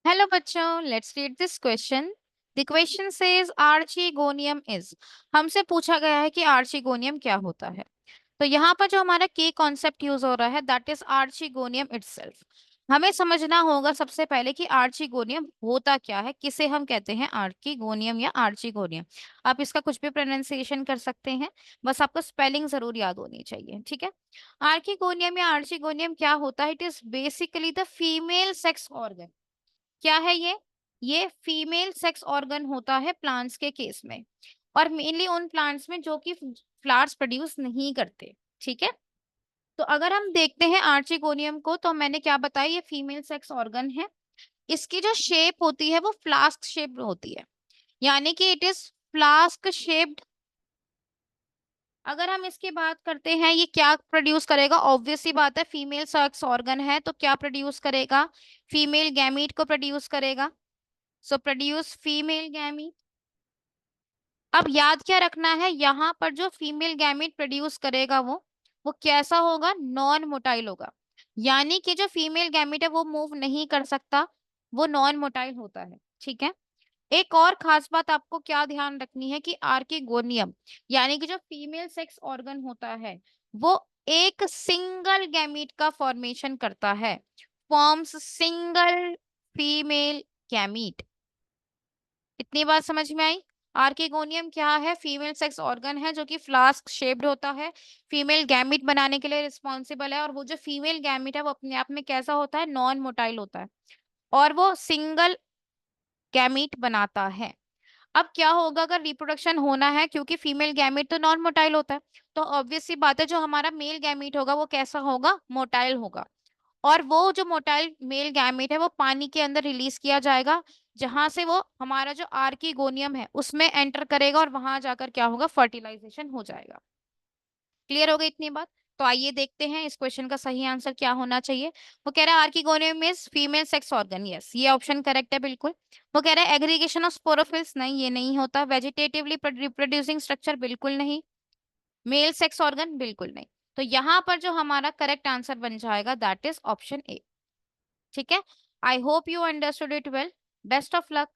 Hello बच्चों, let's read this question. The question says archegonium is. हमसे पूछा गया है कि आर्चिगोनियम क्या होता है। तो यहाँ पर जो हमारा की कॉन्सेप्ट यूज हो रहा है दैट इज आर्चिगोनियम इटसेल्फ। हमें समझना होगा सबसे पहले कि आर्चिगोनियम होता क्या है, किसे हम कहते हैं आर्किगोनियम या आर्चिगोनियम। आप इसका कुछ भी प्रोनाउंसिएशन कर सकते हैं, बस आपको स्पेलिंग जरूर याद होनी चाहिए, ठीक है। आर्किगोनियम या आर्चिगोनियम क्या होता है? It is basically the female sex organ. क्या है ये फीमेल सेक्स ऑर्गन होता है प्लांट्स के केस में, और मेनली उन प्लांट्स में जो कि फ्लावर्स प्रोड्यूस नहीं करते, ठीक है। तो अगर हम देखते हैं आर्चिगोनियम को, तो मैंने क्या बताया, ये फीमेल सेक्स ऑर्गन है। इसकी जो शेप होती है वो फ्लास्क शेप्ड होती है, यानी कि इट इज फ्लास्क शेप्ड। अगर हम इसकी बात करते हैं ये क्या प्रोड्यूस करेगा, ऑब्वियस सी बात है, फीमेल सेक्स ऑर्गन है तो क्या प्रोड्यूस करेगा, फीमेल गैमीट को प्रोड्यूस करेगा। सो प्रोड्यूस फीमेल गैमीट। अब याद क्या रखना है, यहाँ पर जो फीमेल गैमीट प्रोड्यूस करेगा वो कैसा होगा, नॉन मोटाइल होगा। यानी कि जो फीमेल गैमीट है वो मूव नहीं कर सकता, वो नॉन मोटाइल होता है, ठीक है। एक और खास बात आपको क्या ध्यान रखनी है कि आर्किगोनियम यानी कि जो फीमेल सेक्स ऑर्गन होता है वो एक सिंगल गैमीट का फॉर्मेशन करता है, फॉर्म्स सिंगल फीमेल गैमीट। इतनी बात समझ में आई। आर्किगोनियम क्या है, फीमेल सेक्स ऑर्गन है जो कि फ्लास्क शेप्ड होता है, फीमेल गैमिट बनाने के लिए रिस्पॉन्सिबल है, और वो जो फीमेल गैमिट है वो अपने आप में कैसा होता है, नॉन मोटाइल होता है, और वो सिंगल गैमिट बनाता है। अब क्या होगा अगर रिप्रोडक्शन होना है, क्योंकि फीमेल गैमिट तो नॉन मोटाइल होता है, तो ऑब्वियस सी बात है जो हमारा मेल गैमिट होगा वो कैसा होगा, मोटाइल होगा। और वो जो मोटाइल मेल गैमेट है वो पानी के अंदर रिलीज किया जाएगा, जहां से वो हमारा जो आर्किगोनियम है उसमें एंटर करेगा, और वहां जाकर क्या होगा, फर्टिलाइजेशन हो जाएगा। क्लियर हो गई इतनी बात। तो आइए देखते हैं इस क्वेश्चन का सही आंसर क्या होना चाहिए। वो कह रहा है archegonium is female sex organ, yes ये ऑप्शन करेक्ट है बिल्कुल। वो कह रहा है एग्रीगेशन ऑफ स्पोरोफिल्स, नहीं ये नहीं होता। वेजिटेटिवली रिप्रोड्यूसिंग स्ट्रक्चर, बिल्कुल नहीं। मेल सेक्स ऑर्गन, बिल्कुल नहीं। तो यहाँ पर जो हमारा करेक्ट आंसर बन जाएगा दैट इज ऑप्शन ए, ठीक है। I hope you understood it well. Best of luck.